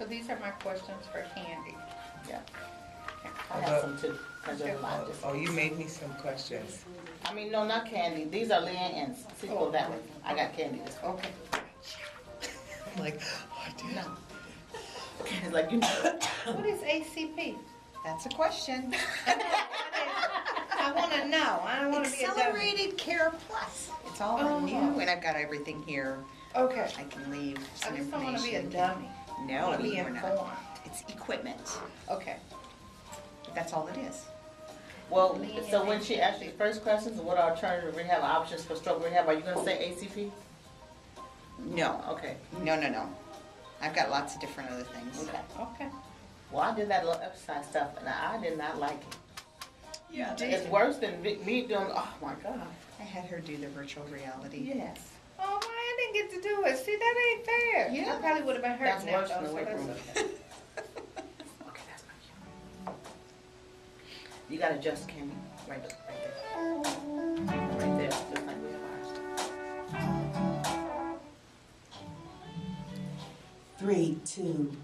So these are my questions for Candy. Yeah. I have some too. 'Cause there's a lot of Oh, you made me some questions. I mean, no, not Candy. These are Leanne's. See, go that way. I got Candy this way. Okay. I'm like, oh, I did. No. It's like, you know. What is ACP? That's a question. I want to know. I don't want to be a dummy. Accelerated Care Plus. It's all Oh. new, and I've got everything here. Okay. I can leave some I just information. don't want to be a again. dummy. I No, want to be you're not. informed. It's equipment. Okay. That's all it is. Well, so when she asked you first questions, what are alternative rehab options for stroke rehab, are you going to say ACP? No. Okay. No. I've got lots of different other things. Okay. Okay. Well, I did that little exercise stuff, and I did not like it. Yeah, It's worse than me doing, oh my God. I had her do the virtual reality. Yes. Oh, my, I didn't get to do it. See, that ain't fair. Yeah. I probably would have been hurt That's now, worse than though, the so weight that's room. okay. Okay, that's my cue. You got to adjust, Candy. Right there. Right there, just like we have ours. 3, 2.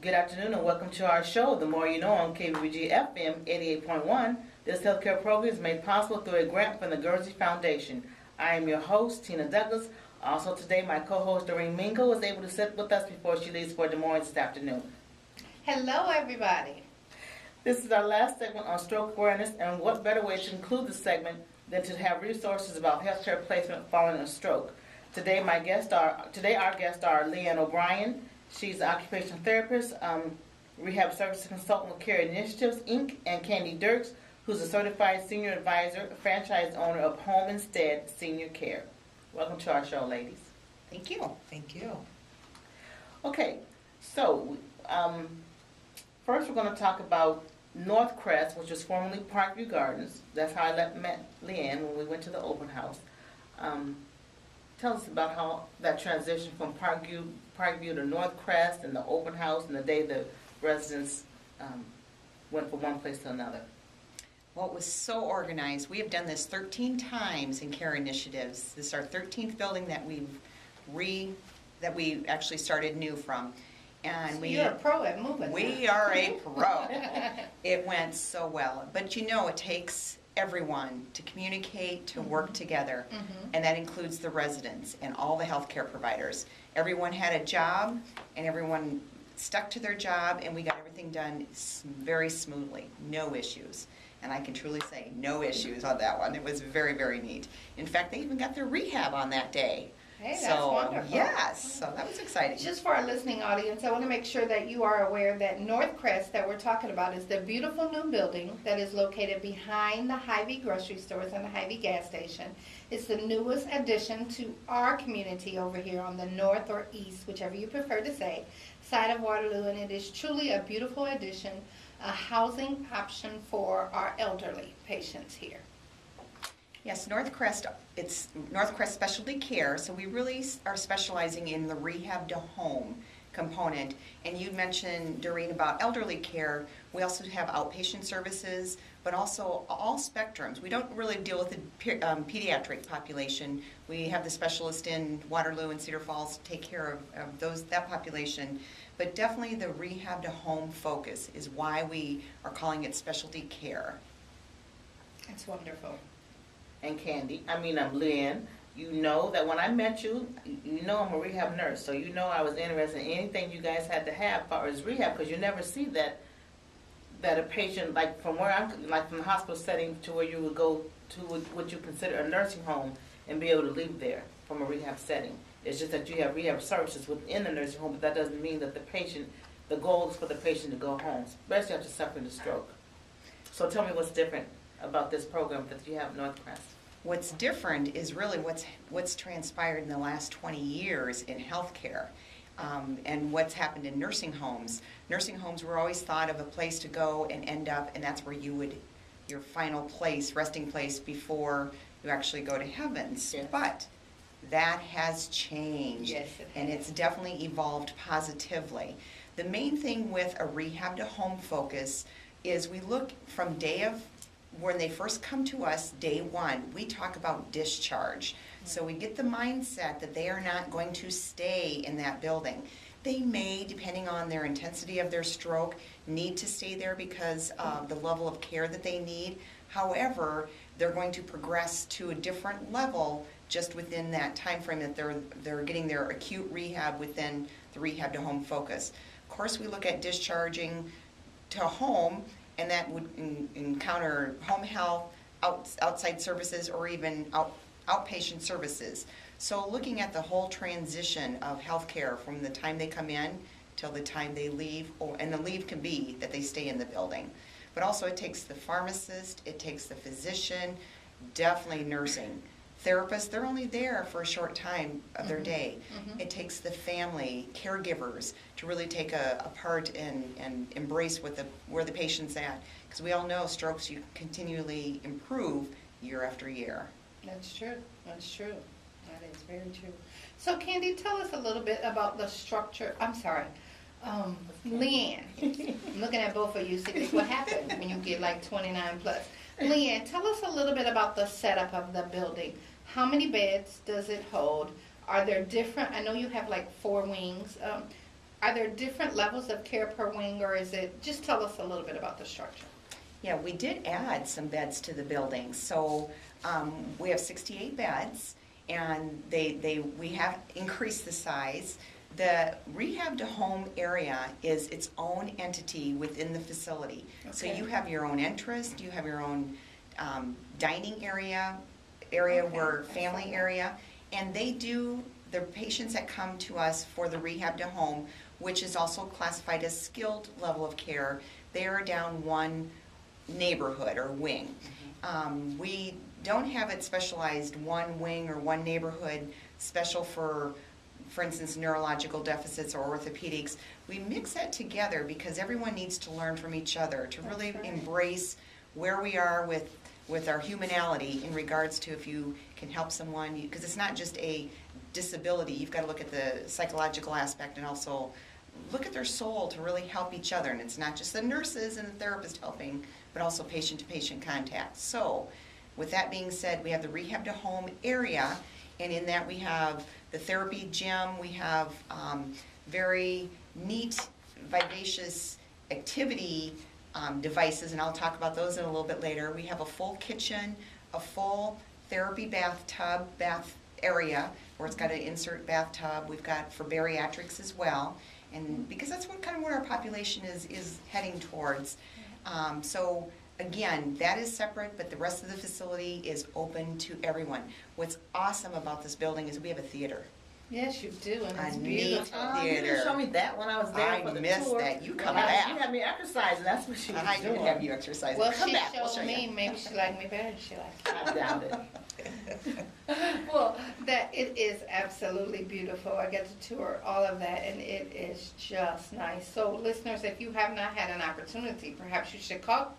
Good afternoon and welcome to our show, The More You Know, on KBBG-FM 88.1. This healthcare program is made possible through a grant from the Guernsey Foundation. I am your host, Tina Douglas. Also today, my co-host, Doreen Mingo, was able to sit with us before she leaves for Des Moines this afternoon. Hello, everybody. This is our last segment on stroke awareness, and what better way to include the segment than to have resources about healthcare placement following a stroke. Today, our guests are Leanne O'Brien. She's an occupational therapist, rehab services consultant with Care Initiatives, Inc., and Candy Diercks, who's a certified senior advisor, franchise owner of Home Instead Senior Care. Welcome to our show, ladies. Thank you. Thank you. Okay, so first we're going to talk about North Crest, which was formerly Parkview Gardens. That's how I met Leanne when we went to the open house. Tell us about how that transition from Parkview to North Crest and the open house and the day the residents went from one place to another. Well, it was so organized. We have done this 13 times in Care Initiatives. This is our 13th building that we actually started new from. And So you're a pro at moving. We are a pro. It went so well. But it takes everyone to communicate, to work together, and that includes the residents and all the healthcare providers. Everyone had a job, and everyone stuck to their job, and we got everything done very smoothly, no issues. And I can truly say no issues on that one. It was very, very neat. In fact, they even got their rehab on that day. Hey, that's wonderful. Yes, so that was exciting. Just for our listening audience, I want to make sure that you are aware that North Crest that we're talking about is the beautiful new building that is located behind the Hy-Vee grocery stores and the Hy-Vee gas station. It's the newest addition to our community over here on the north or east, whichever you prefer to say, side of Waterloo, and it is truly a beautiful addition, a housing option for our elderly patients here. Yes, North Crest, it's North Crest Specialty Care, so we really are specializing in the rehab to home component. And you mentioned, Doreen, about elderly care. We also have outpatient services, but also all spectrums. We don't really deal with the pediatric population. We have the specialist in Waterloo and Cedar Falls take care of that population. But definitely the rehab to home focus is why we are calling it specialty care. That's wonderful. And Candy, Leanne, you know that when I met you, you know I'm a rehab nurse, so you know I was interested in anything you guys had to have as far as rehab, because you never see that a patient, like from the hospital setting to where you would go to what you consider a nursing home and be able to leave there from a rehab setting. It's just that you have rehab services within the nursing home, but that doesn't mean that the goal is for the patient to go home, especially after suffering a stroke. So tell me what's different about this program that you have at North Crest. What's different is really what's transpired in the last 20 years in healthcare, and what's happened in nursing homes. Nursing homes were always thought of a place to go and end up, and that's where your final place, resting place before you actually go to heavens. Yes. But that has changed, Yes, it and has. it's definitely evolved positively. The main thing with a rehab to home focus is we look from day of when they first come to us, day one, we talk about discharge. So we get the mindset that they are not going to stay in that building. They may, depending on their intensity of their stroke, need to stay there because of the level of care that they need. However, they're going to progress to a different level just within that time frame that they're getting their acute rehab within the rehab to home focus. Of course, we look at discharging to home, and that would encounter home health, outside services, or even outpatient services. So looking at the whole transition of healthcare from the time they come in till the time they leave, and the leave can be that they stay in the building. But also it takes the pharmacist, it takes the physician, definitely nursing. Therapists, they're only there for a short time of their day. It takes the family, caregivers, to really take a part and embrace where the patient's at. Because we all know strokes, you continually improve year after year. That's true. That's true. That is very true. So, Candy, tell us a little bit about the structure. I'm sorry. Leanne, I'm looking at both of you. See what happens when you get like 29 plus. Leanne, tell us a little bit about the setup of the building. How many beds does it hold? Are there different, I know you have like 4 wings. Are there different levels of care per wing, or is it, just tell us a little bit about the structure. Yeah, we did add some beds to the building. So we have 68 beds, and we have increased the size. The rehab to home area is its own entity within the facility. Okay. So you have your own entrance, you have your own dining area okay. where family area, and they do, the patients that come to us for the rehab to home, which is also classified as skilled level of care, they are down one neighborhood or wing. We don't have it specialized one wing or one neighborhood special for instance, neurological deficits or orthopedics. We mix that together because everyone needs to learn from each other to really embrace where we are with our humanality in regards to if you can help someone, because it's not just a disability. You've got to look at the psychological aspect and also look at their soul to really help each other. And it's not just the nurses and the therapist helping, but also patient-to-patient contact. So with that being said, we have the rehab to home area, and in that we have the therapy gym, we have very neat, vivacious activity devices, and I'll talk about those in a little bit later. We have a full kitchen, a full therapy bath area, where it's got an insert bathtub. We've got for bariatrics as well, and because that's what our population is heading towards. So again, that is separate, but the rest of the facility is open to everyone. What's awesome about this building is we have a theater. Yes, you do, and it's A beautiful. neat You theater. didn't show me that when I was there for the tour. I missed that. You come Well, back. You had me exercising. That's what she was I doing. did have you exercising. Well, Come she back. We'll showed show me. you. Maybe she liked me better than she liked me. I doubt it. Well, that it is absolutely beautiful. I get to tour all of that, and it is just nice. So, listeners, if you have not had an opportunity, perhaps you should call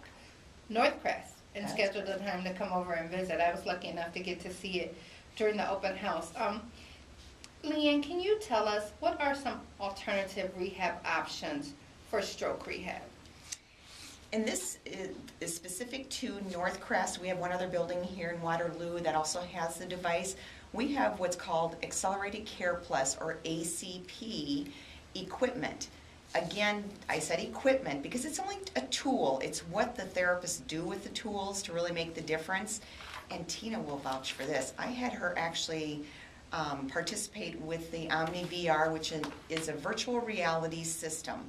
Northcrest and schedule the time to come over and visit. I was lucky enough to get to see it during the open house. Leanne, can you tell us what are some alternative rehab options for stroke rehab? And this is specific to Northcrest. We have one other building here in Waterloo that also has the device. We have what's called Accelerated Care Plus, or ACP, equipment. Again, I said equipment because it's only a tool. It's what the therapists do with the tools to really make the difference. And Tina will vouch for this. I had her actually participate with the Omni VR, which is a virtual reality system.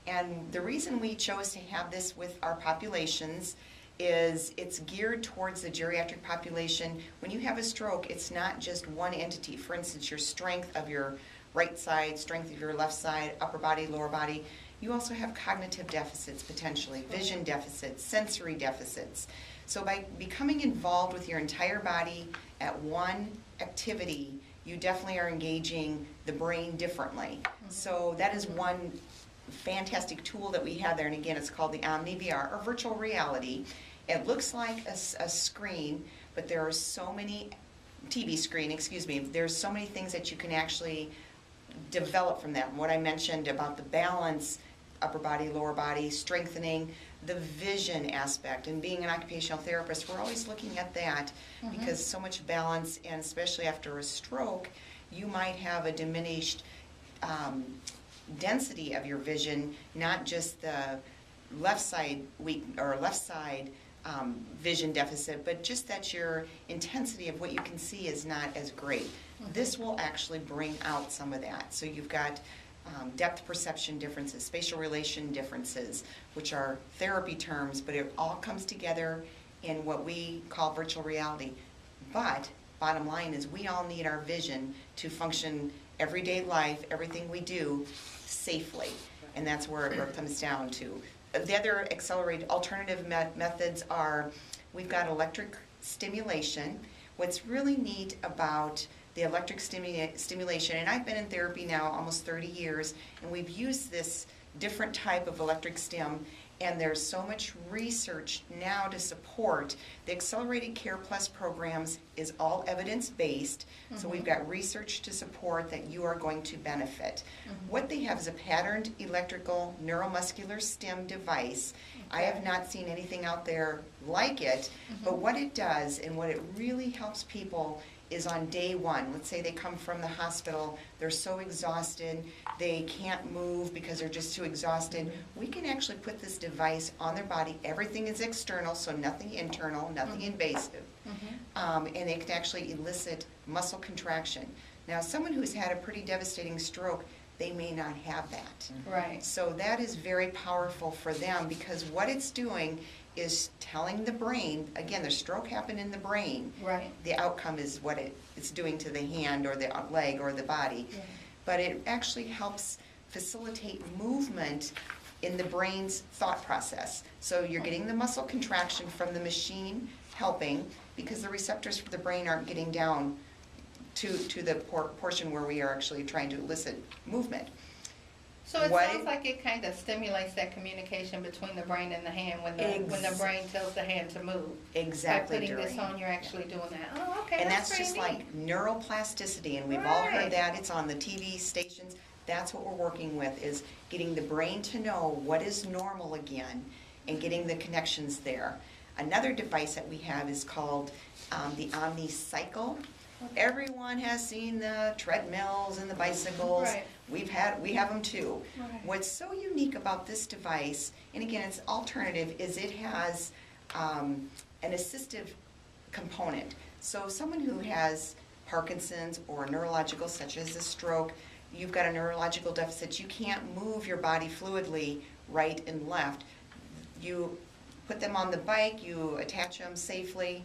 And the reason we chose to have this with our populations is it's geared towards the geriatric population. When you have a stroke, it's not just one entity. For instance, your strength of your right side, strength of your left side, upper body, lower body. You also have cognitive deficits potentially, vision deficits, sensory deficits. So by becoming involved with your entire body at one activity, you definitely are engaging the brain differently. So that is one fantastic tool that we have there, and again, it's called the Omni VR, or virtual reality. It looks like a screen, but there are so many, TV screen, excuse me, there's so many things that you can actually develop from that. And what I mentioned about the balance, upper body, lower body, strengthening, the vision aspect, and being an occupational therapist, we're always looking at that because so much balance, and especially after a stroke, you might have a diminished density of your vision, not just the left side vision deficit, but just that your intensity of what you can see is not as great. This will actually bring out some of that. So you've got depth perception differences, spatial relation differences, which are therapy terms, but it all comes together in what we call virtual reality. But bottom line is we all need our vision to function everyday life, everything we do safely. And that's where it comes down to. The other accelerated alternative methods are, we've got electric stimulation. What's really neat about the electric stimulation, and I've been in therapy now almost 30 years, and we've used this different type of electric stim, and there's so much research now to support. The Accelerated Care Plus programs is all evidence-based, so we've got research to support that you are going to benefit. What they have is a patterned electrical neuromuscular stim device. I have not seen anything out there like it, but what it does and what it really helps people is on day one. Let's say they come from the hospital, they're so exhausted, they can't move because they're just too exhausted. We can actually put this device on their body. Everything is external, so nothing internal, nothing invasive. And it can actually elicit muscle contraction. Now, someone who's had a pretty devastating stroke, they may not have that. Right. So that is very powerful for them, because what it's doing is telling the brain, again, the stroke happened in the brain. Right. The outcome is what it's doing to the hand or the leg or the body. Yeah. But it actually helps facilitate movement in the brain's thought process. So you're getting the muscle contraction from the machine helping, because the receptors for the brain aren't getting down to the portion where we are actually trying to elicit movement. So it sounds like it kind of stimulates that communication between the brain and the hand when the brain tells the hand to move. Exactly, By putting this Doreen. on, you're actually doing that. Oh, okay, And that's pretty just neat. like neuroplasticity, and we've all heard Right. that. It's on the TV stations. That's what we're working with, is getting the brain to know what is normal again and getting the connections there. Another device that we have is called the Omnicycle. Everyone has seen the treadmills and the bicycles. Right. We have them too. Right. What's so unique about this device, and again, it's alternative, is it has an assistive component. So someone who has Parkinson's or neurological, such as a stroke, you've got a neurological deficit, you can't move your body fluidly right and left. You put them on the bike, you attach them safely,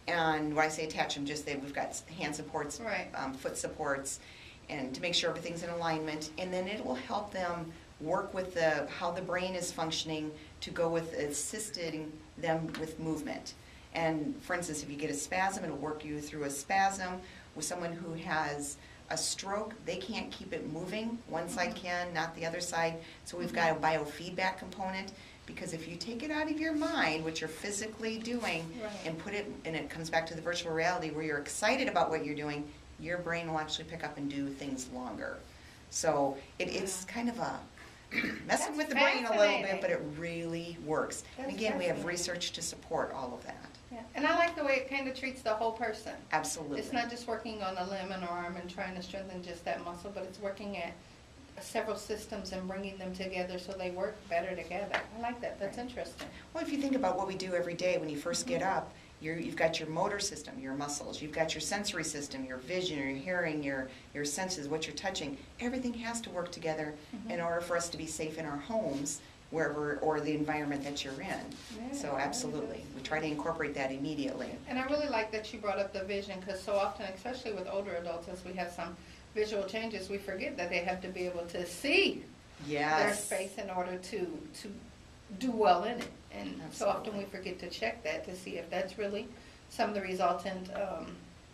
and when I say attach them, we've got hand supports, Right. Foot supports, and to make sure everything's in alignment, and then it will help them work with how the brain is functioning to go with assisting them with movement. And for instance, if you get a spasm, it'll work you through a spasm. With someone who has a stroke, they can't keep it moving. One side can, not the other side. So we've got a biofeedback component, because if you take it out of your mind, what you're physically doing, Right. and put it, and it comes back to the virtual reality where you're excited about what you're doing, your brain will actually pick up and do things longer. So it's kind of a messing with the brain a little bit, but it really works. And That's again, we have fascinating. research to support all of that. Yeah. And I like the way it kind of treats the whole person. Absolutely. It's not just working on a limb and arm and trying to strengthen just that muscle, but it's working at several systems and bringing them together so they work better together. I like that. That's interesting. Well, if you think about what we do every day when you first get up, you've got your motor system, your muscles, you've got your sensory system, your vision, your hearing, your senses, what you're touching. Everything has to work together in order for us to be safe in our homes, wherever, or the environment that you're in. Yeah, So very absolutely, good. we try to incorporate that immediately. And I really like that you brought up the vision, because so often, especially with older adults, as we have some visual changes, we forget that they have to be able to see their Yes. space in order to do well in it. And so often Absolutely. we forget to check that to see if that's really some of the resultant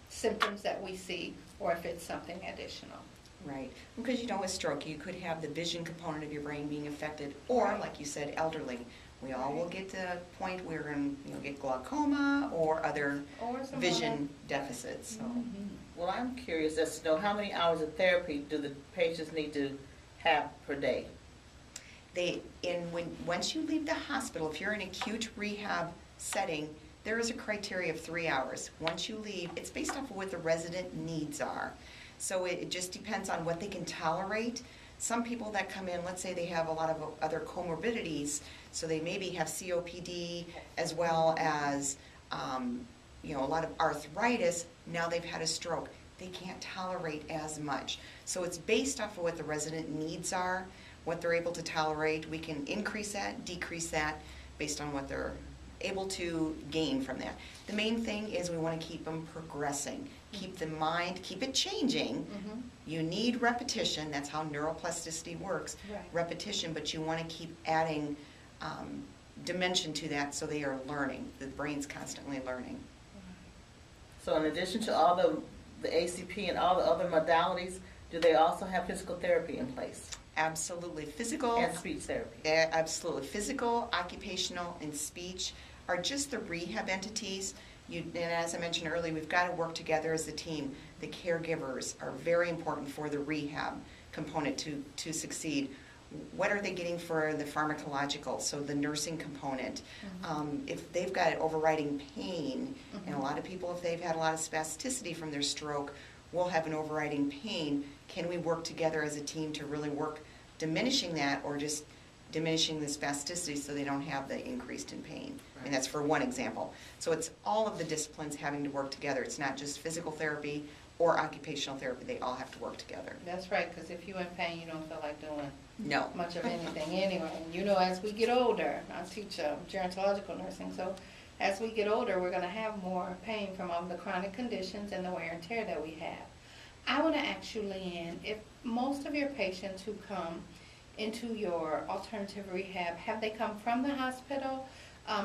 symptoms that we see, or if it's something additional. Right, because with stroke, you could have the vision component of your brain being affected, or Right. like you said, elderly. We all will get to a point where we're going to get glaucoma or other Or some vision deficits. So. Well, I'm curious as to know how many hours of therapy do the patients need to have per day? Once you leave the hospital, if you're in acute rehab setting, there is a criteria of 3 hours. Once you leave, it's based off of what the resident needs are. So it just depends on what they can tolerate. Some people that come in, let's say they have a lot of other comorbidities, so they maybe have COPD as well as a lot of arthritis. Now they've had a stroke. They can't tolerate as much. So it's based off of what the resident needs are, what they're able to tolerate. We can increase that, decrease that based on what they're able to gain from that. The main thing is we want to keep them progressing. Keep the mind, keep it changing. Mm-hmm. You need repetition. That's how neuroplasticity works. Right. Repetition, but you want to keep adding dimension to that so they are learning. The brain's constantly learning. So in addition to all the ACP and all the other modalities, do they also have physical therapy in place? Absolutely. Physical and speech therapy. Absolutely. Physical, occupational, and speech are just the rehab entities. And as I mentioned earlier, we've got to work together as a team. The caregivers are very important for the rehab component to succeed. What are they getting for the pharmacological, so the nursing component? Mm-hmm. If they've got overriding pain, Mm-hmm. and a lot of people, if they've had a lot of spasticity from their stroke, will have an overriding pain. Can we work together as a team to really work diminishing that, or just diminishing the spasticity so they don't have the increased in pain? Right. And that's for one example. So it's all of the disciplines having to work together. It's not just physical therapy or occupational therapy. They all have to work together. That's right, because if you're in pain, you don't feel like doing No. much of anything anyway. And as we get older, I teach gerontological nursing, so as we get older, we're going to have more pain from all the chronic conditions and the wear and tear that we have. I want to ask you, Leanne, if most of your patients who come into your alternative rehab, have they come from the hospital,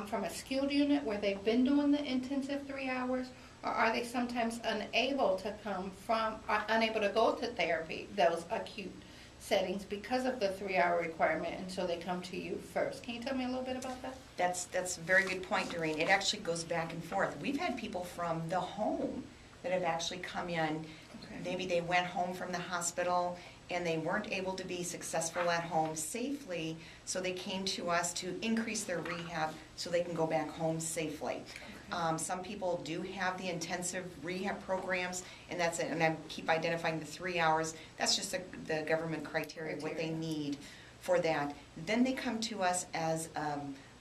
from a skilled unit where they've been doing the intensive 3 hours, or are they sometimes unable to unable to go to therapy, those acute settings, because of the 3-hour requirement, and so they come to you first? Can you tell me a little bit about that? That's a very good point, Doreen. It actually goes back and forth. We've had people from the home that have actually come in. Okay. Maybe they went home from the hospital and they weren't able to be successful at home safely, so they came to us to increase their rehab so they can go back home safely. Some people do have the intensive rehab programs, and that's it. And I keep identifying the 3 hours. That's just the government criteria, what they need for that. Then they come to us as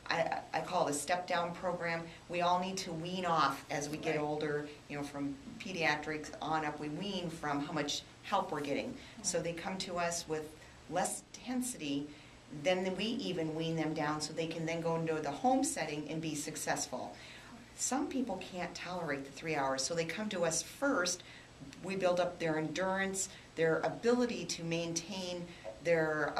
I call it a step-down program. We all need to wean off as we get older, from pediatrics on up. We wean from how much help we're getting. So they come to us with less intensity. Then we even wean them down so they can then go into the home setting and be successful. Some people can't tolerate the 3 hours, so they come to us first. We build up their endurance, their ability to maintain their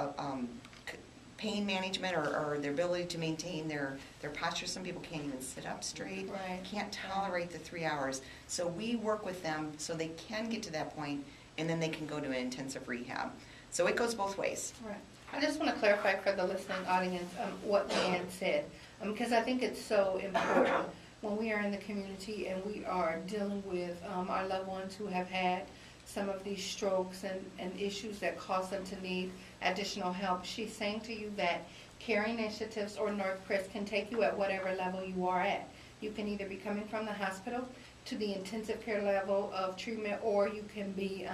pain management, or their ability to maintain their posture. Some people can't even sit up straight, Right. can't tolerate the 3 hours. So we work with them so they can get to that point, and then they can go to an intensive rehab. So it goes both ways. Right. I just want to clarify for the listening audience what Leanne said, because I think it's so important when we are in the community and we are dealing with our loved ones who have had some of these strokes and issues that cause them to need additional help. She's saying to you that Care Initiatives or Northcrest can take you at whatever level you are at. You can either be coming from the hospital to the intensive care level of treatment, or you can be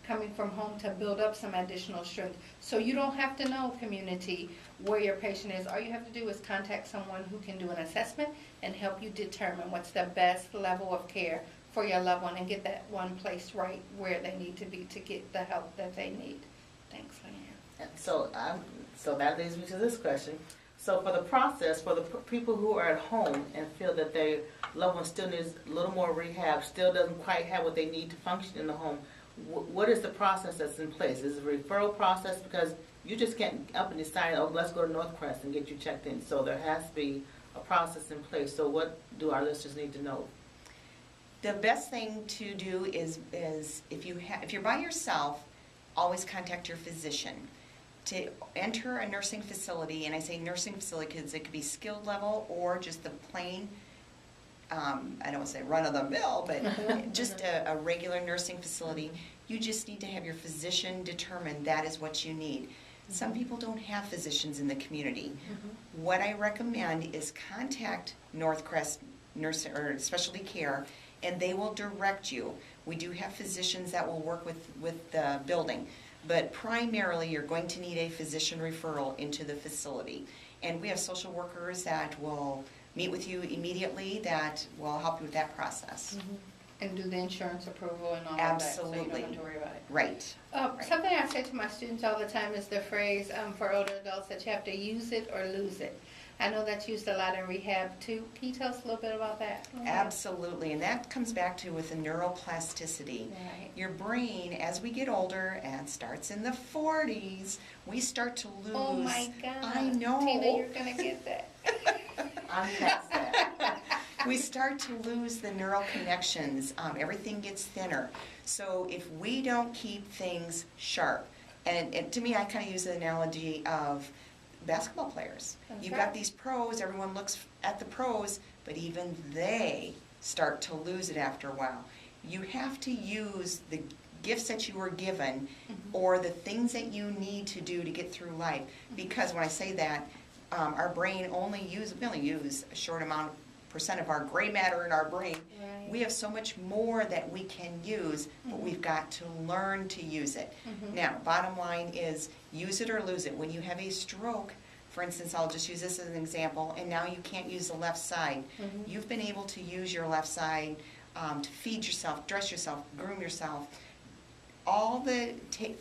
coming from home to build up some additional strength. So you don't have to know, community, where your patient is. All you have to do is contact someone who can do an assessment and help you determine what's the best level of care for your loved one and get that one place right where they need to be to get the help that they need. Thanks, Leanne. So that leads me to this question. So for the process, for the people who are at home and feel that their loved one still needs a little more rehab, still doesn't quite have what they need to function in the home, what is the process that's in place? Is it a referral process? Because you just can't up and decide, oh, let's go to Northcrest and get you checked in. So there has to be a process in place. So what do our listeners need to know? The best thing to do is if you're by yourself, always contact your physician. To enter a nursing facility, and I say nursing facility because it could be skilled level or just the plain, I don't want to say run-of-the-mill, but just a regular nursing facility, you just need to have your physician determine that is what you need. Some people don't have physicians in the community. What I recommend is contact Northcrest Nurse or Specialty Care, and they will direct you. We do have physicians that will work with the building, but primarily you're going to need a physician referral into the facility. And we have social workers that will meet with you immediately that will help you with that process. And do the insurance approval and all Absolutely. of that, so you don't have to worry about it. Right. Right. Something I say to my students all the time is the phrase for older adults that you have to use it or lose it. I know that's used a lot in rehab too. Can you tell us a little bit about that? Absolutely, and that comes back to with the neuroplasticity. Right. Your brain, as we get older, and starts in the 40s, we start to lose. Oh my God. I know. Tina, you're going to get that. I'm past that. We start to lose the neural connections. Everything gets thinner. So if we don't keep things sharp, and to me, I kind of use the analogy of basketball players. That's You've right. got these pros, everyone looks at the pros, but even they start to lose it after a while. You have to use the gifts that you were given or the things that you need to do to get through life. Because when I say that, our brain we only use a short percent of our gray matter in our brain. Right. We have so much more that we can use, but we've got to learn to use it. Now, bottom line is use it or lose it. When you have a stroke, for instance, I'll just use this as an example, and now you can't use the left side. You've been able to use your left side to feed yourself, dress yourself, groom yourself, all the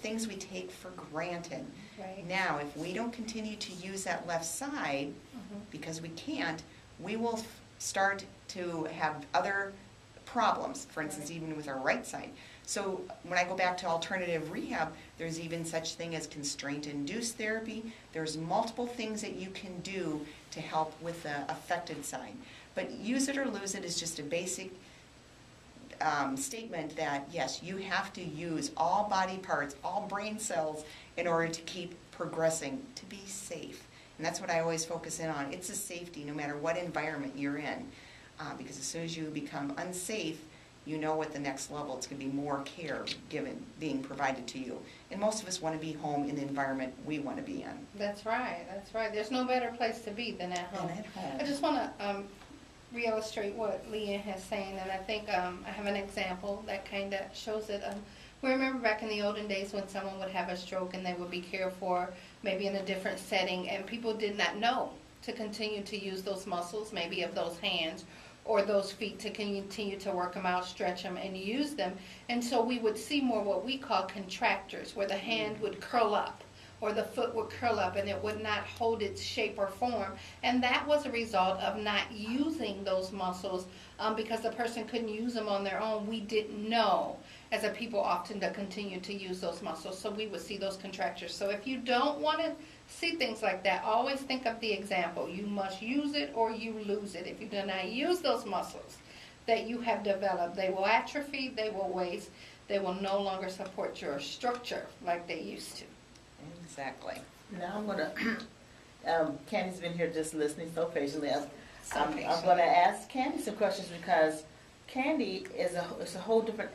things we take for granted. Right. Now, if we don't continue to use that left side, because we can't, we will start to have other problems, for instance, even with our right side. So when I go back to alternative rehab, there's even such thing as constraint-induced therapy. There's multiple things that you can do to help with the affected side. But use it or lose it is just a basic statement that, yes, you have to use all body parts, all brain cells in order to keep progressing, to be safe. And that's what I always focus in on. It's a safety no matter what environment you're in. Because as soon as you become unsafe, you know at the next level it's going to be more care being provided to you. And most of us want to be home in the environment we want to be in. That's right. That's right. There's no better place to be than at home. And at home. I just want to re-illustrate what Leanne has saying, and I think I have an example that kind of shows it. We remember back in the olden days when someone would have a stroke and they would be cared for maybe in a different setting, and people did not know to continue to use those muscles, maybe of those hands or those feet, to continue to work them out, stretch them, and use them. And so we would see more what we call contractures, where the hand would curl up or the foot would curl up and it would not hold its shape or form. And that was a result of not using those muscles because the person couldn't use them on their own. We didn't know, as a people, often to continue to use those muscles. So we would see those contractures. So if you don't want to see things like that, always think of the example. You must use it or you lose it. If you do not use those muscles that you have developed, they will atrophy, they will waste, they will no longer support your structure like they used to. Exactly. Now I'm gonna, Candy's been here just listening so patiently. I'm patiently. gonna ask Candy some questions because Candy is a whole different,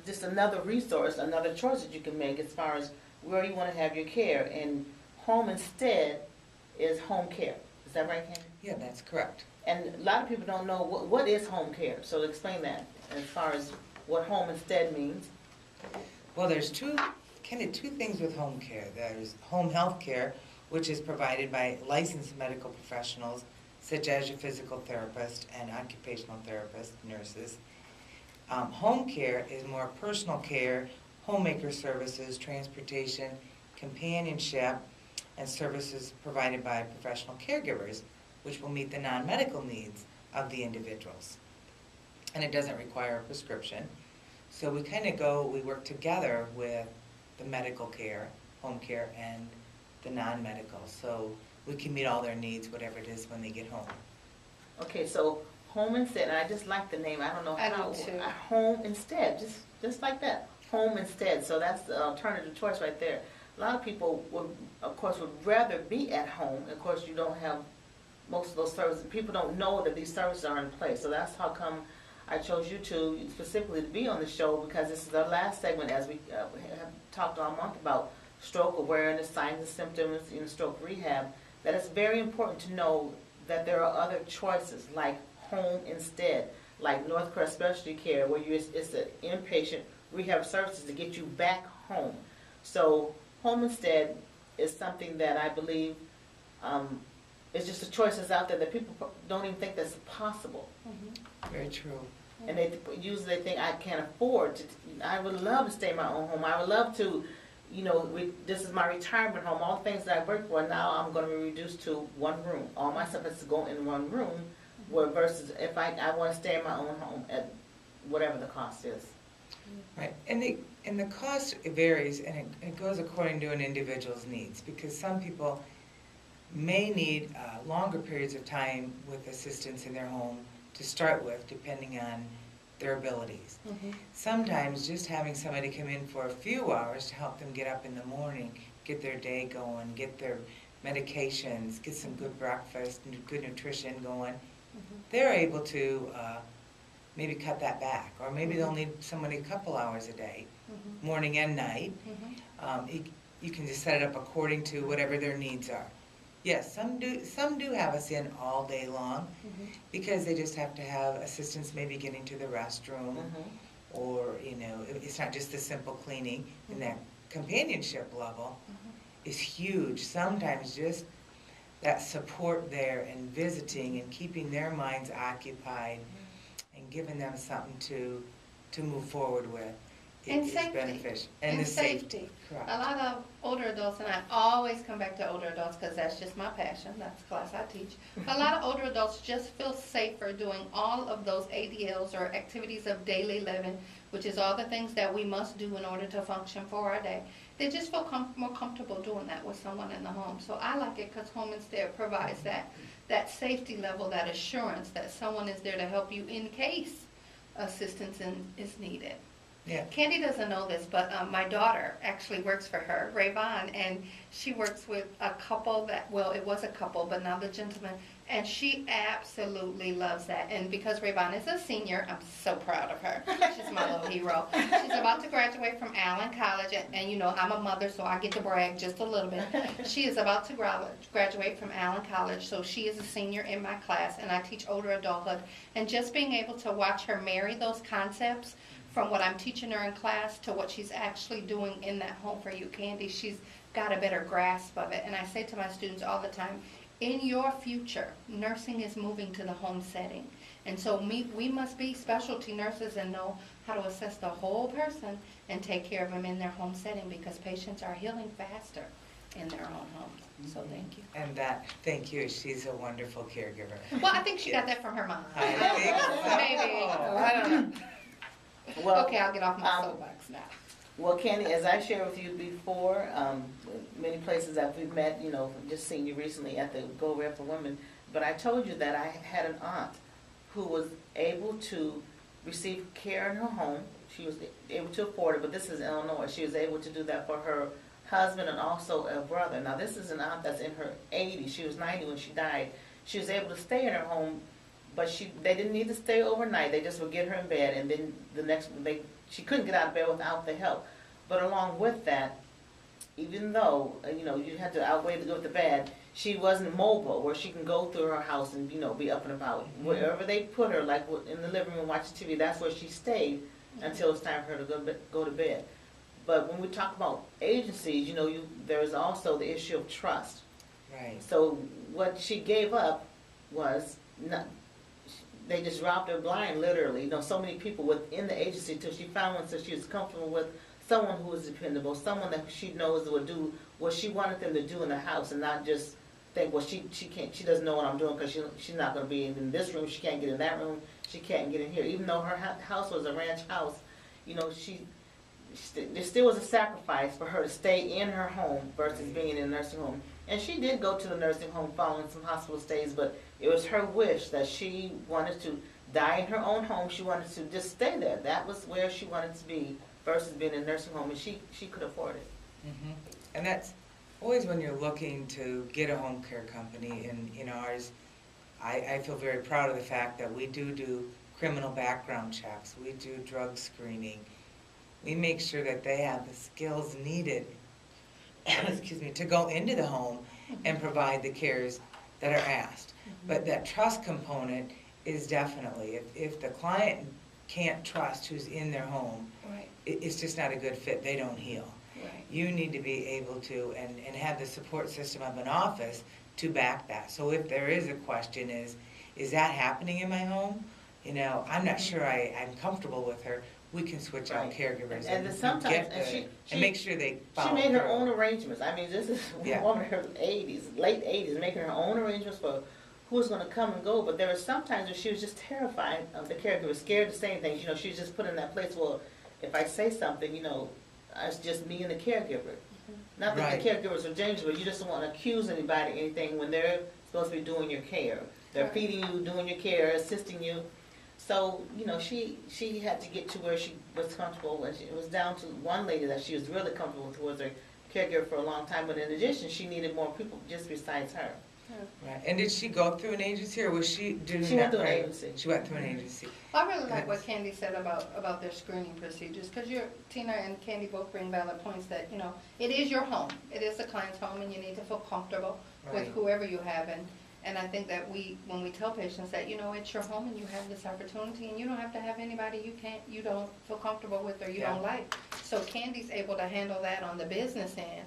just another resource, another choice that you can make as far as where you wanna have your care. And home instead is home care. Is that right, Candy? Yeah, that's correct. And a lot of people don't know what is home care. So explain that as far as what home instead means. Well, there's two things with home care. There's home health care, which is provided by licensed medical professionals, such as your physical therapist and occupational therapist, nurses. Home care is more personal care, homemaker services, transportation, companionship, and services provided by professional caregivers, which will meet the non-medical needs of the individuals. And it doesn't require a prescription. So we work together with the medical care, home care, and the non-medical. So we can meet all their needs, whatever it is, when they get home. Okay, so home instead, and I just like the name. I don't know I how. do too. Home instead, just like that. Home instead. So that's the alternative choice right there. A lot of people would rather be at home. Of course, you don't have most of those services. People don't know that these services are in place. So that's how come I chose you two specifically to be on the show, because this is our last segment as we have talked all month about stroke awareness, signs and symptoms in stroke rehab, that it's very important to know that there are other choices, like home instead, like Northcrest Specialty Care, where it's an inpatient rehab services to get you back home. So home instead is something that I believe is just a choice that's out there that people don't even think that's possible. Very true. And they usually think I can't afford to. I would love to stay in my own home. I would love to, this is my retirement home. All the things that I worked for, now I'm going to be reduced to one room. All my stuff has to go in one room, where versus if I want to stay in my own home at whatever the cost is. Right, and the cost varies, and it goes according to an individual's needs, because some people may need longer periods of time with assistance in their home to start with, depending on their abilities. Sometimes just having somebody come in for a few hours to help them get up in the morning, get their day going, get their medications, get some good breakfast, good nutrition going, they're able to maybe cut that back, or maybe they'll need somebody a couple hours a day, morning and night. You can just set it up according to whatever their needs are. Yes, some do have us in all day long, because they just have to have assistance maybe getting to the restroom, or it's not just the simple cleaning. And that companionship level is huge. Sometimes just that support there and visiting and keeping their minds occupied and giving them something to move forward with. And is safety. beneficial. And the safety. Correct. A lot of older adults, and I always come back to older adults because that's just my passion. That's the class I teach. A lot of older adults just feel safer doing all of those ADLs, or activities of daily living, which is all the things that we must do in order to function for our day. They just feel more comfortable doing that with someone in the home. So I like it because home instead provides that safety level, that assurance that someone is there to help you in case assistance is needed. Yeah. Candy doesn't know this, but my daughter actually works for her, Rayvon, and she works with a couple it was a couple, but now the gentleman, and she absolutely loves that. And because Rayvon is a senior, I'm so proud of her. She's my little hero. She's about to graduate from Allen College, and I'm a mother, so I get to brag just a little bit. She is about to graduate from Allen College, so she is a senior in my class, and I teach older adulthood. And just being able to watch her marry those concepts from what I'm teaching her in class to what she's actually doing in that home for you, Candy, she's got a better grasp of it. And I say to my students all the time, in your future, nursing is moving to the home setting. And so we must be specialty nurses and know how to assess the whole person and take care of them in their home setting, because patients are healing faster in their own homes. So thank you. And thank you. She's a wonderful caregiver. Well, I think she got that from her mom. I think so. Maybe. I don't know. Well, Okay, I'll get off my soapbox now. Well, Candy, as I shared with you before, many places that we've met, just seen you recently at the Go Rep for Women, but I told you that I had an aunt who was able to receive care in her home. She was able to afford it, but this is Illinois. She was able to do that for her husband and also a brother. Now, this is an aunt that's in her 80s. She was 90 when she died. She was able to stay in her home, but they didn't need to stay overnight. They just would get her in bed, and then she couldn't get out of bed without the help. But along with that, even though you had to outweigh the good with the bad, she wasn't mobile where she can go through her house and be up and about. Wherever they put her, like in the living room watching TV, that's where she stayed until it's time for her to go to bed. But when we talk about agencies, there's also the issue of trust. Right. So what she gave up was they just robbed her blind, literally. So many people within the agency until she found one, so she was comfortable with someone who was dependable, someone that she knows would do what she wanted them to do in the house, and not just think, well, she doesn't know what I'm doing because she's not going to be in this room, she can't get in that room, she can't get in here. Even though her house was a ranch house, there still was a sacrifice for her to stay in her home versus being in a nursing home. And she did go to the nursing home following some hospital stays, but it was her wish that she wanted to die in her own home. She wanted to just stay there. That was where she wanted to be versus being in a nursing home, and she could afford it. And that's always when you're looking to get a home care company. And ours, I feel very proud of the fact that we do criminal background checks. We do drug screening. We make sure that they have the skills needed excuse me, to go into the home and provide the cares that are asked. But that trust component is definitely, if the client can't trust who's in their home, Right. it's just not a good fit. They don't heal. Right. You need to be able to, and have the support system of an office to back that. So if there is a question is that happening in my home? You know, I'm not sure I'm comfortable with her. We can switch out Right. caregivers And and sometimes- get and the, she- and make sure they She follow made her through. own arrangements. I mean, this is Yeah. a woman in her 80s, late 80s, making her own arrangements for who's going to come and go. But there were sometimes where she was just terrified of the caregiver, scared to say anything. You know, she was just put in that place, well, if I say something, you know, it's just me and the caregiver. Not that Right. the caregivers are dangerous, but you just don't want to accuse anybody of anything when they're supposed to be doing your care. They're Right. feeding you, doing your care, assisting you. So, you know, she had to get to where she was comfortable. And it was down to one lady that she was really comfortable with, who was her caregiver for a long time. But in addition, she needed more people just besides her. Right. And did she go through an agency, or was she doing She went that through an private? agency. She went through an agency. I really like what Candy said about their screening procedures, because Tina and Candy both bring valid points that, you know, it is your home. It is the client's home, and you need to feel comfortable with Right. whoever you have. And I think that when we tell patients that, you know, it's your home and you have this opportunity, and you don't have to have anybody you don't feel comfortable with or you Yeah. don't like. So Candy's able to handle that on the business end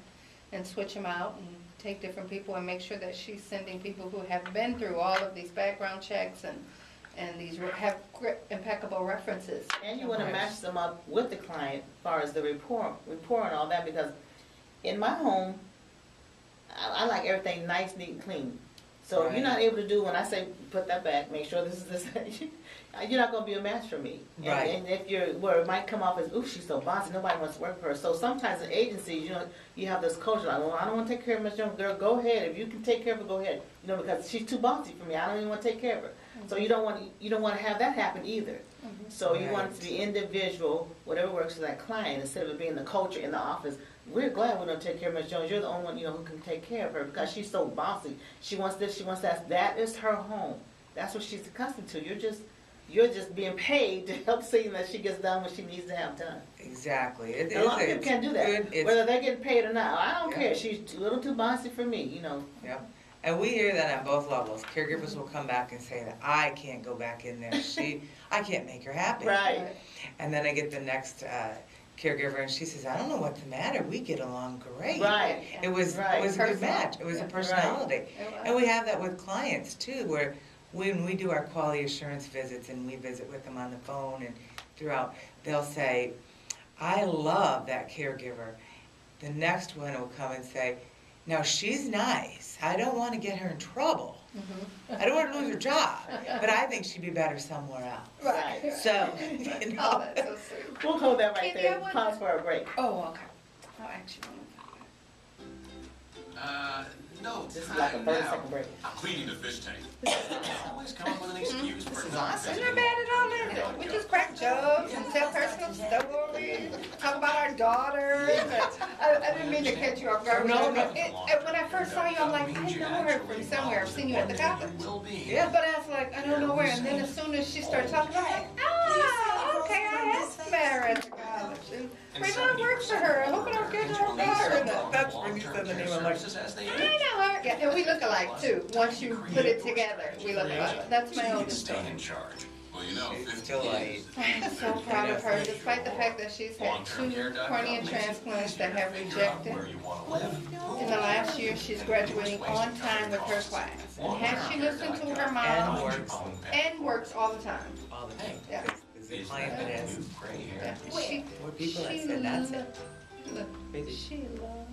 and switch them out and take different people and make sure that she's sending people who have been through all of these background checks and have impeccable references. And you want to Right. match them up with the client as far as the rapport and all that, because in my home, I like everything nice, neat, and clean. So if you're not able to do, when I say put that back, make sure this is this, you're not going to be a match for me. Right. And if you're, where it might come off as, ooh, she's so bossy, nobody wants to work for her. So sometimes in agencies, you know, you have this culture like, well, I don't want to take care of Miss Jones. Girl, go ahead. If you can take care of her, go ahead. You know, because she's too bossy for me. I don't even want to take care of her. So you don't want to have that happen either. So you want it to be individual, whatever works for that client, instead of it being the culture in the office. We're glad we don't take care of Miss Jones. You're the only one, you know, who can take care of her because she's so bossy. She wants this, she wants that. That is her home. That's what she's accustomed to. You're just being paid to help see that she gets done what she needs to have done. Exactly. A lot of people can't do that, whether they're getting paid or not. I don't care. She's a little too bossy for me, you know. Yep. And we hear that on both levels. Caregivers will come back and say that I can't go back in there. I can't make her happy. Right. And then I get the next caregiver, and she says, I don't know what's the matter. We get along great. Right. It was Right. a good Personal. match. It was a Yeah. personality. It was. And we have that with clients too, where when we do our quality assurance visits and we visit with them on the phone and throughout, they'll say, I love that caregiver. The next one will come and say, now she's nice. I don't want to get her in trouble. I don't want her to lose her job, but I think she'd be better somewhere else. Right. So, you know. Oh, that's so sweet. We'll hold that right Candy, there. I wonder- Pause for a break. Oh, okay. Oh, actually, No This is time like a 30 now. second break. I'm cleaning the fish tank. Always come up with an excuse for is not awesome. we're visiting. not bad at all, is it? We just crack jokes and tell personal stories, talk about our daughters. I didn't mean to catch you off guard. No. When I first saw you, I'm like, I know her from somewhere. I've seen you at the college. Yeah. But I was like, I don't know where. And then as soon as she started talking, I'm like, oh, okay, I have met her at the college. And Fremont works for her. I hope I don't get her daughter. That's when you said the name of like, I know her. Yeah, and we look alike too. Once you put it together, we look alike. That's my oldest Stay daughter. in charge. Well, you know, It's 15 still like- I'm so proud of her, despite the fact that she's had 2 cornea transplants that have rejected. where you want to live. In the last year, she's graduating on time with her class. And has she listened to her and mom? works And works all the time. all the time. Yeah. It's a client that has Gray Yeah. hair. She, more people that she said that's it. loves, she loves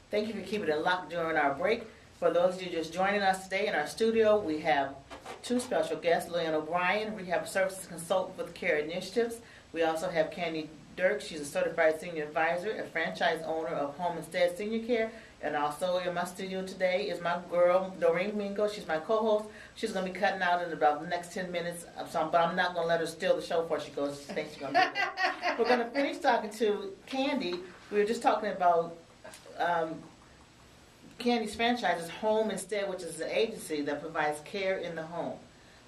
Thank you for keeping it locked during our break. For those of you just joining us today in our studio, we have 2 special guests, Leanne O'Brien, Rehab Services Consultant with Care Initiatives. We also have Candy Diercks. She's a certified senior advisor, a franchise owner of Home Instead Senior Care. And also in my studio today is my girl, Doreen Mingo. She's my co-host. She's going to be cutting out in about the next 10 minutes. But I'm not going to let her steal the show before she goes. She thinks she's going to do that. We're going to finish talking to Candy. We were just talking about Candy's franchise is Home Instead, which is an agency that provides care in the home.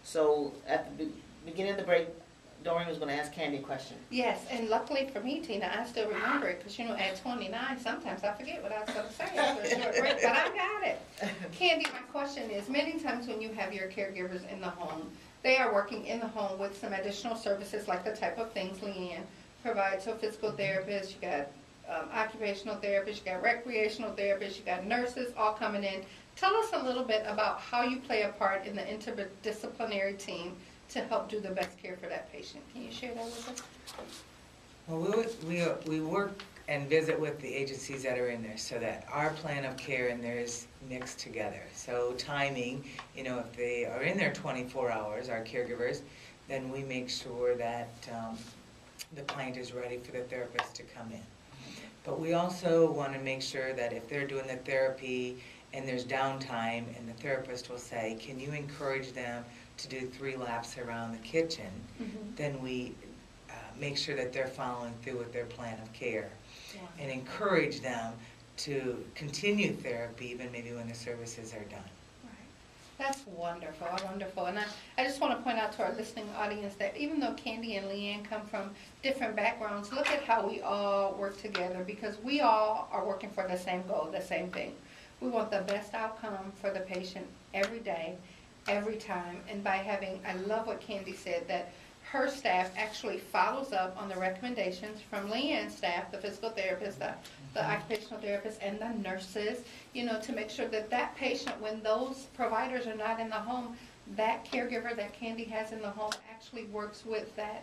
So at the beginning of the break, Doreen was going to ask Candy a question. Yes, and luckily for me, Tina, I still remember it, because at 29, sometimes I forget what I was going to say after a short break, but I got it. Candy, my question is, many times when you have your caregivers in the home, they are working in the home with some additional services, like the type of things Leanne provides. So physical therapists, you got occupational therapists, you got recreational therapists, you got nurses all coming in. Tell us a little bit about how you play a part in the interdisciplinary team to help do the best care for that patient. Can you share that with us? Well, we work and visit with the agencies that are in there so that our plan of care in there is mixed together. So timing, if they are in there 24 hours, our caregivers, then we make sure that the client is ready for the therapist to come in. But we also want to make sure that if they're doing the therapy and there's downtime, and the therapist will say, can you encourage them to do 3 laps around the kitchen, then we make sure that they're following through with their plan of care and encourage them to continue therapy even maybe when the services are done. That's wonderful, wonderful. And I just want to point out to our listening audience that even though Candy and Leanne come from different backgrounds, look at how we all work together, because we all are working for the same goal, the same thing. We want the best outcome for the patient every day, every time. And by having, I love what Candy said, that her staff actually follows up on the recommendations from Leanne's staff, the physical therapist, the occupational therapist, and the nurses, to make sure that that patient, when those providers are not in the home, that caregiver that Candy has in the home actually works with that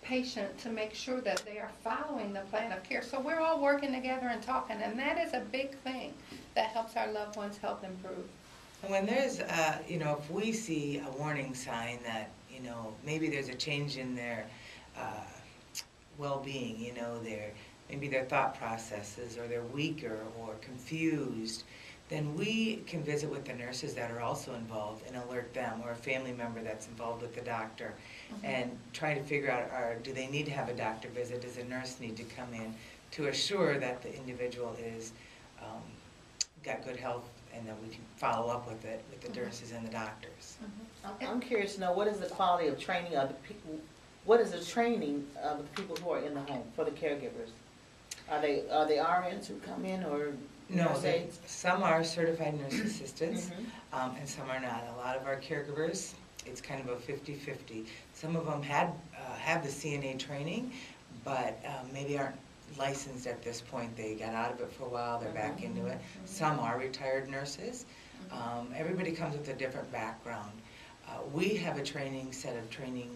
patient to make sure that they are following the plan of care. So we're all working together and talking, and that is a big thing that helps our loved ones health improve. And when there's, if we see a warning sign that, maybe there's a change in their well-being, maybe their thought processes, or they're weaker or confused, then we can visit with the nurses that are also involved and alert them, or a family member that's involved with the doctor, and try to figure out, do they need to have a doctor visit? Does a nurse need to come in to assure that the individual is got good health, and that we can follow up with it with the nurses and the doctors. I'm curious to know, what is the quality of training of the people? What is the training of the people who are in the home for the caregivers? Are they RNs who come in, or no? Some are certified nurse assistants, and some are not. A lot of our caregivers, it's kind of a 50-50. Some of them have the CNA training, but maybe aren't licensed at this point. They got out of it for a while, they're back into it. Some are retired nurses. Everybody comes with a different background. We have a set of training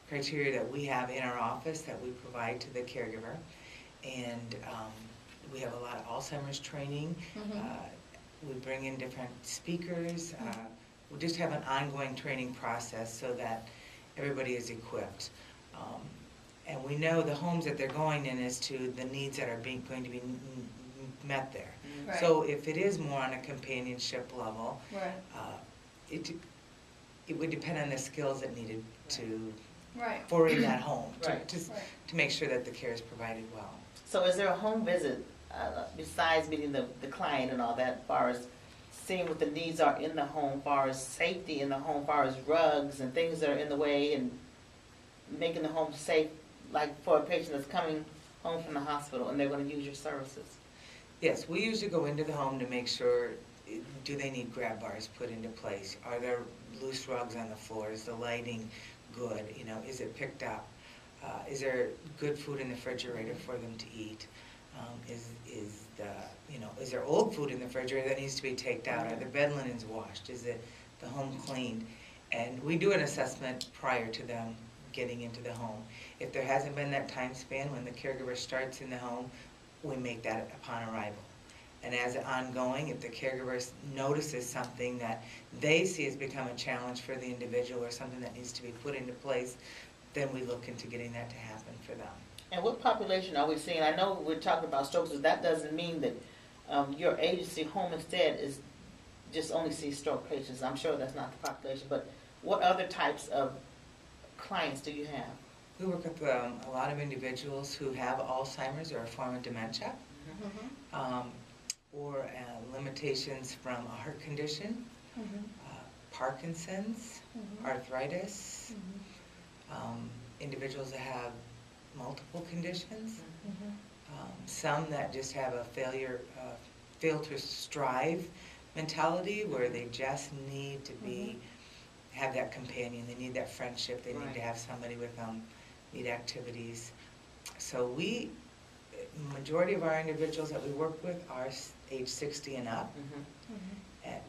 criteria that we have in our office that we provide to the caregiver. And we have a lot of Alzheimer's training. We bring in different speakers. We just have an ongoing training process so that everybody is equipped. And we know the homes that they're going in as to the needs that are going to be met there. Right. So if it is more on a companionship level, it would depend on the skills that needed for in that home to make sure that the care is provided well. So is there a home visit besides meeting the client and all that, as far as seeing what the needs are in the home, as far as safety in the home, as far as rugs and things that are in the way, and making the home safe, like for a patient that's coming home from the hospital and they're going to use your services? Yes, we usually go into the home to make sure, do they need grab bars put into place? Are there loose rugs on the floor? Is the lighting good? Is it picked up? Is there good food in the refrigerator for them to eat? Is there old food in the refrigerator that needs to be taken out? Are the bed linens washed? Is the home cleaned? And we do an assessment prior to them getting into the home. If there hasn't been that time span when the caregiver starts in the home, we make that upon arrival. And as ongoing, if the caregiver notices something that they see has become a challenge for the individual, or something that needs to be put into place, then we look into getting that to happen for them. And what population are we seeing? I know we're talking about strokes, but that doesn't mean that your agency, Home Instead, is just only sees stroke patients. I'm sure that's not the population, but what other types of clients do you have? We work with a lot of individuals who have Alzheimer's or a form of dementia, or limitations from a heart condition, Parkinson's, arthritis, individuals that have multiple conditions, Mhm. some that just have a fail to strive mentality where they just need to be, have that companion, they need that friendship, they need Right. to have somebody with them, need activities. So majority of our individuals that we work with are age 60 and up,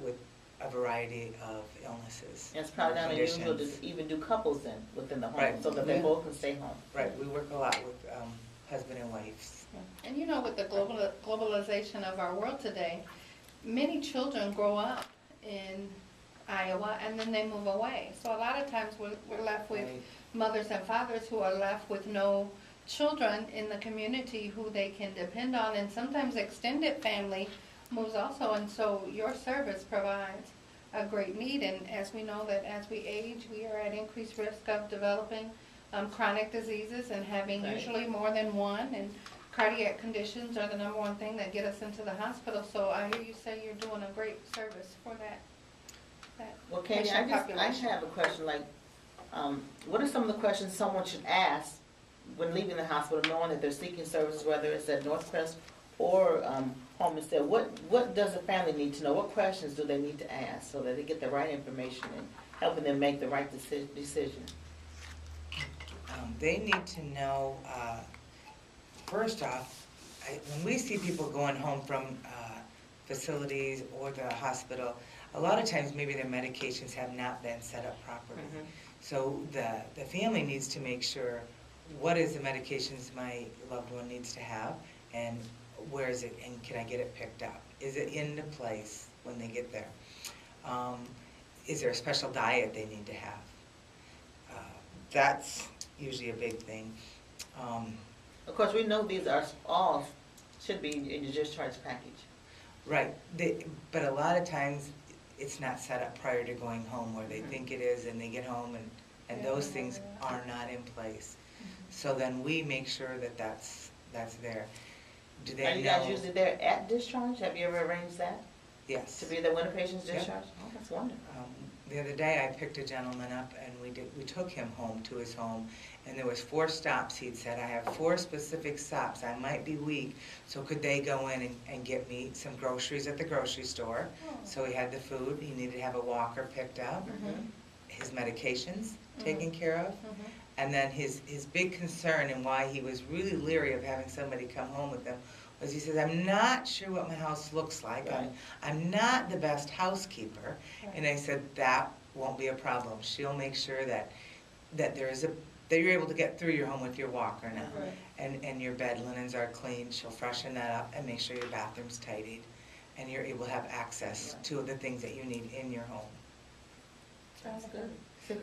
with a variety of illnesses. And it's probably not unusual to conditions. even do couples in within the home, Right. so that they Yeah. both can stay home. Right, we work a lot with husband and wives. And you know, with the globalization of our world today, many children grow up in Iowa and then they move away. So a lot of times we're left with Right. mothers and fathers who are left with no children in the community who they can depend on, and sometimes extended family moves also, and so your service provides a great need. And as we know that as we age, we are at increased risk of developing chronic diseases and having Right. usually more than one, and cardiac conditions are the number one thing that get us into the hospital. So I hear you say you're doing a great service for that Well, Candy, patient I population. have a question, like, what are some of the questions someone should ask when leaving the hospital, knowing that they're seeking services, whether it's at Northcrest or home instead? What does the family need to know? What questions do they need to ask so that they get the right information and helping them make the right decision? They need to know, first off, when we see people going home from facilities or the hospital, a lot of times maybe their medications have not been set up properly. So the family needs to make sure, what is the medications my loved one needs to have, and where is it, and can I get it picked up? Is it into place when they get there? Is there a special diet they need to have? That's usually a big thing. Of course, we know these are all should be in your discharge package. Right, but a lot of times, it's not set up prior to going home, where they think it is, and they get home, and those things are not in place. So then we make sure that that's there. Do they know? Are you guys usually there at discharge? Have you ever arranged that? Yes. To be there when a patient's Yeah. discharged? Oh, that's wonderful. The other day, I picked a gentleman up, and we took him home to his home, and there was 4 stops. He'd said, I have 4 specific stops. I might be weak, so could they go in and get me some groceries at the grocery store? So he had the food. He needed to have a walker picked up, his medications taken care of, and then his big concern and why he was really leery of having somebody come home with him was he says, I'm not sure what my house looks like. Right. I'm not the best housekeeper. And I said, that won't be a problem. She'll make sure that that you're able to get through your home with your walker now. Right. And your bed linens are clean. She'll freshen that up and make sure your bathroom's tidied. And you're able to have access to the things that you need in your home. Sounds good.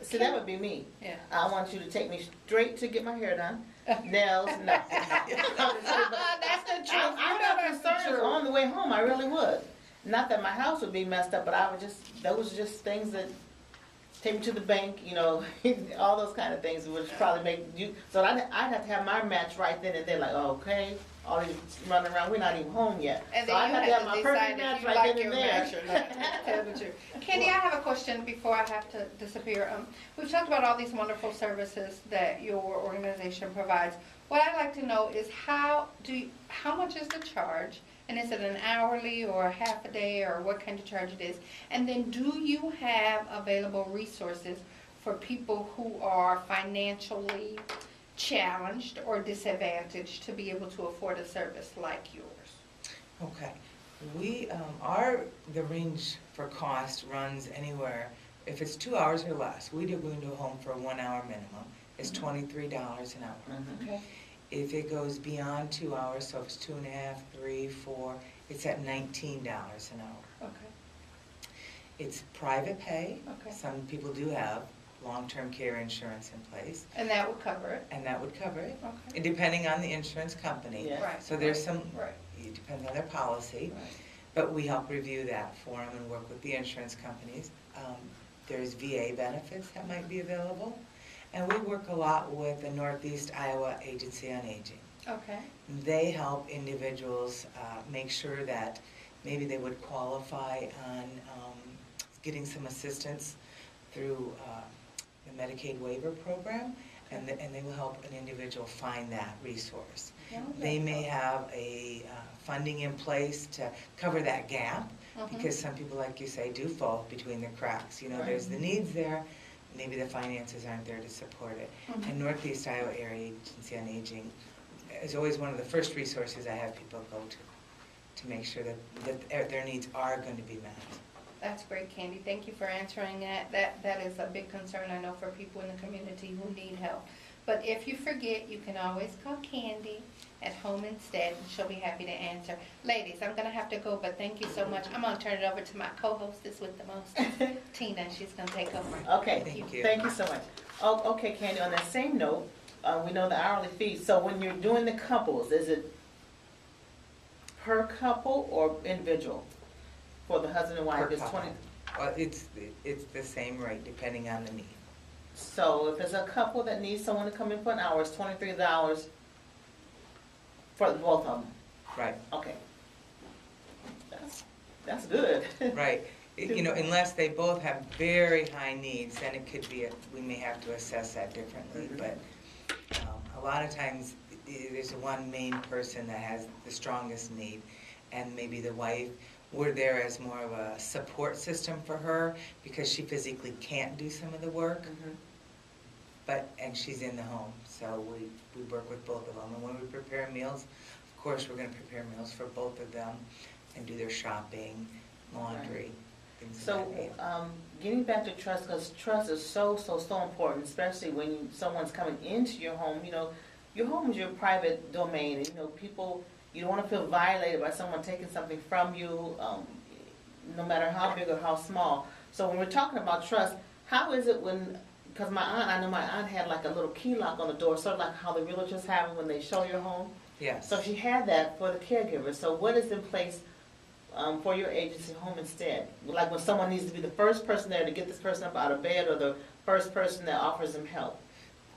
See, that would be me. Yeah. I want you to take me straight to get my hair done. Nails, no. That's the truth. I got concerns on the way home, I really would. Not that my house would be messed up, but those were just things that take me to the bank, you know, all those kind of things, which probably make you, so I'd have to have my match right then and there, like, okay, all these running around, we're not even home yet. And So then I you have to have have to my perfect decide match if you right like then your and there. match or not. Tell the truth. Candy, I have a question before I have to disappear. We've talked about all these wonderful services that your organization provides. What I'd like to know is how much is the charge? And is it an hourly or a half a day, or what kind of charge it is? And then do you have available resources for people who are financially challenged or disadvantaged to be able to afford a service like yours? Okay. The range for cost runs anywhere, if it's 2 hours or less, we do go into a home for a 1 hour minimum, it's $23 an hour. Okay. If it goes beyond 2 hours, so if it's 2.5, 3, 4, it's at $19 an hour. Okay. It's private pay. Okay. Some people do have long-term care insurance in place, And that would cover it? and that would cover it, Okay. and depending on the insurance company. Yeah. Right. So there's some, Right. it depends on their policy, Right. but we help review that for them and work with the insurance companies. There's VA benefits that might be available, and we work a lot with the Northeast Iowa Agency on Aging. Okay. They help individuals make sure that maybe they would qualify on getting some assistance through the the Medicaid waiver program, and they will help an individual find that resource. They may have a funding in place to cover that gap, because some people, like you say, do fall between the cracks. You know, there's the needs there, maybe the finances aren't there to support it. And Northeast Iowa Area Agency on Aging is always one of the first resources I have people go to make sure that their needs are going to be met. That's great, Candy. Thank you for answering that. That is a big concern, I know, for people in the community who need help. But if you forget, you can always call Candy at home instead, and she'll be happy to answer. Ladies, I'm going to have to go, but thank you so much. I'm going to turn it over to my co-hostess with the most, Tina. She's going to take over. Okay, thank you so much. Oh, okay, Candy, on that same note, we know the hourly fee. So when you're doing the couples, is it per couple or individual? For the husband and wife, Per it's couple. 20. Well, it's the same rate depending on the need. So if it's a couple that needs someone to come in for an hour, it's $23 for both of them. Right. Okay. That's good. Right. You know, unless they both have very high needs, then it could be, we may have to assess that differently. But a lot of times, there's one main person that has the strongest need, and maybe the wife. We're there as more of a support system for her because she physically can't do some of the work, and she's in the home. So we work with both of them. And when we prepare meals, of course, we're going to prepare meals for both of them and do their shopping, laundry, things of that nature. So getting back to trust, because trust is so important, especially when someone's coming into your home. You know, your home is your private domain, and you know, people. You don't want to feel violated by someone taking something from you, no matter how big or how small. So when we're talking about trust, how is it when, because I know my aunt had like a little key lock on the door, sort of like how the realtors have it when they show your home. Yes. So she had that for the caregiver. So what is in place for your agency home instead? Like when someone needs to be the first person there to get this person up out of bed, or the first person that offers them help.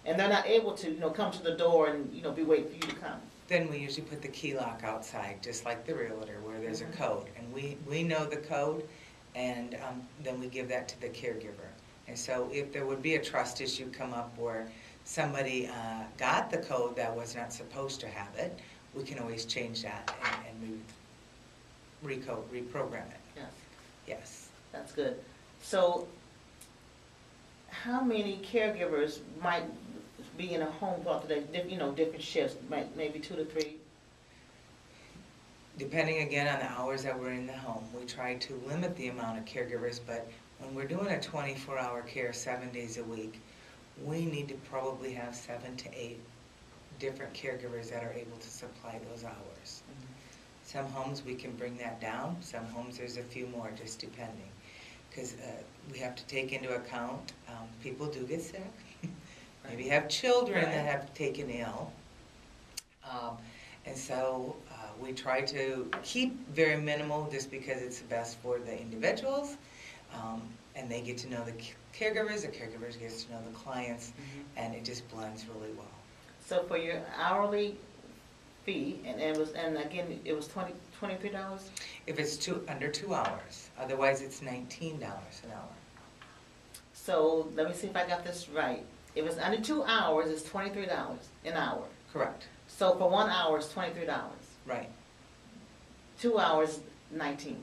And they're not able to, come to the door and, be waiting for you to come. Then we usually put the key lock outside, just like the realtor, where there's a code. And we know the code, and then we give that to the caregiver. And so if there would be a trust issue come up where somebody got the code that was not supposed to have it, we can always change that and reprogram it. Yes. Yes. That's good. So how many caregivers might be in a home throughout the day, different shifts, maybe 2 to 3? Depending again on the hours that we're in the home, we try to limit the amount of caregivers, but when we're doing a 24-hour care 7 days a week, we need to probably have 7 to 8 different caregivers that are able to supply those hours. Some homes we can bring that down, some homes there's a few more, just depending. Because we have to take into account, people do get sick. Maybe have children that have taken ill. And so we try to keep very minimal just because it's the best for the individuals. And they get to know the caregivers get to know the clients, and it just blends really well. So for your hourly fee, and again, it was $23? If it's under 2 hours. Otherwise, it's $19 an hour. So let me see if I got this right. If it's under 2 hours, it's $23 an hour. Correct. So for 1 hour, it's $23. Right. 2 hours, $19.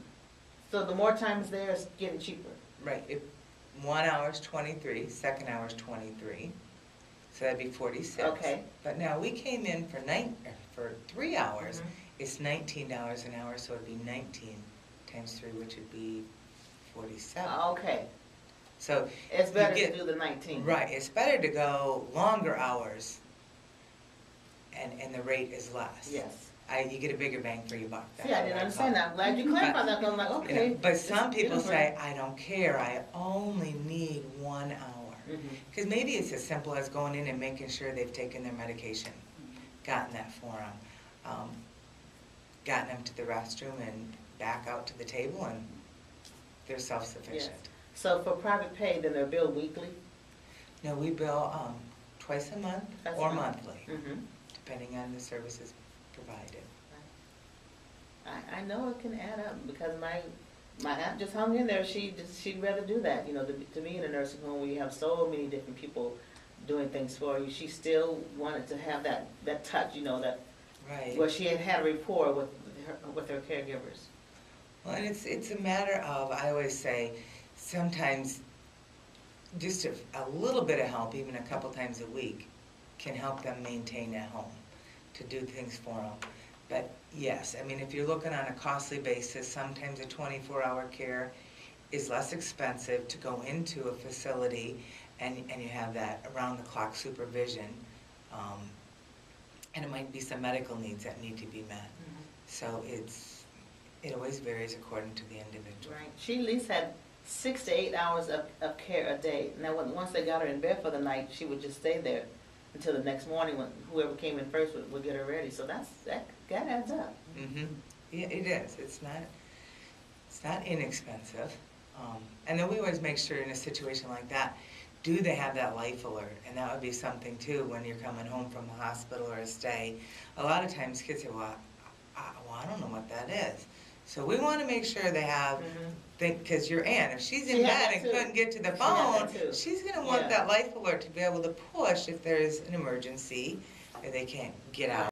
So the more time is there, it's getting cheaper. Right. If 1 hour is 23, second hour is 23. So that'd be 46. Okay. But now we came in for 3 hours. It's $19 an hour, so it'd be 19 times 3, which would be 47. Okay. So it's better to do the 19. Right. It's better to go longer hours, and the rate is less. Yes. You get a bigger bang for your buck. See, I didn't understand that. I'm glad you clarified that. I'm like, okay. But some people say, I don't care. I only need 1 hour. Because maybe it's as simple as going in and making sure they've taken their medication, gotten that for them, gotten them to the restroom and back out to the table, and they're self-sufficient. Yes. So for private pay, then they're billed weekly? No, we bill twice a month or monthly, depending on the services provided. I know it can add up, because My aunt just hung in there. She'd rather do that. You know, to be in a nursing home where you have so many different people doing things for you, she still wanted to have that touch. You know, that Right. where she had a rapport with her caregivers. Well, and it's a matter of, I always say, sometimes just a little bit of help, even a couple times a week, can help them maintain at home, to do things for them. But yes, I mean, if you're looking on a costly basis, sometimes a 24-hour care is less expensive to go into a facility and you have that around-the-clock supervision. And it might be some medical needs that need to be met. So it always varies according to the individual. Right. She at least had 6 to 8 hours of care a day. Now, once they got her in bed for the night, she would just stay there until the next morning when whoever came in first would get her ready. So that adds up. Mm-hmm. Yeah, it is. It's not inexpensive. And then we always make sure in a situation like that, do they have that life alert? And that would be something too when you're coming home from a hospital or a stay. A lot of times kids say, well, I don't know what that is. So we want to make sure they have, because your aunt, if she's in bed and couldn't get to the phone, she's going to want that life alert to be able to push if there's an emergency or they can't get out.